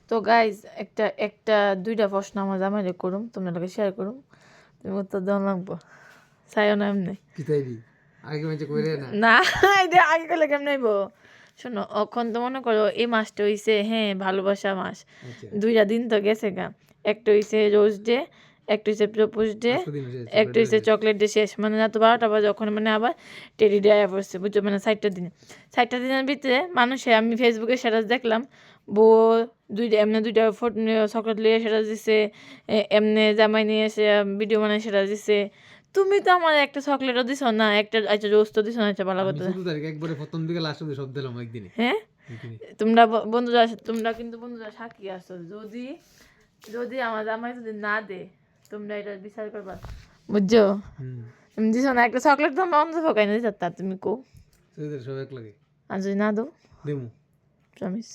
তো গাইজ একটা একটা দুইটা প্রশ্ন আমার জামাইরে করুম তোমরা লোকে শেয়ার করুম তুমি উত্তর দেওয়া লাগবো চাইও না এমনি কিতাইবি আগে মেজে কইরে না না এটা আগে করলে কেমন নেইব শোনো এখন তো মনে করো এই মাসটা হইছে হ্যাঁ ভালোবাসা মাস আচ্ছা 2টা দিন তো গেছে গা একটা হইছে রোজ ডে একটা হইছে প্রপোজ ডে আজকে দিন হয়েছে একটা হইছে চকলেট ডে শেষ মানে রাত 12টা বাজে যখন মানে আবার টেডি ডে আয়া পড়ছে বুঝছো মানে 60টা দিনের ভিতরে মানুষে আমি ফেসবুকে স্ট্যাটাস দেখলাম বউ দুইটা ফটো চকলেট লিয়ে স্ট্যাটাস দিছে এমনি জামাই নিয়ে এসে ভিডিও বানায় স্ট্যাটাস দিছে তুমি তো আমার একটা চকলেটও দিছো না একটা আচ্ছা রোজ তো দিছো না আচ্ছা ভালো আমি কথা 14 তারিখ একবারে প্রথম দিকে লাস্ট অবধি সব দিলাম একদিনে হ্যাঁ একদিনে তোমরা কিন্তু বন্ধুরা সাক্ষী আছো যদি যদি আমার জামাই যদি না দে তোমরা এটা বিচার করবা বুঝছো তুমি দিছো না একটা চকলেট তো আমার অন্ধ ফোকাই না দিতা তুমি কো সেদের সব এক লাগে আর যদি না দো দেমু প্রমিস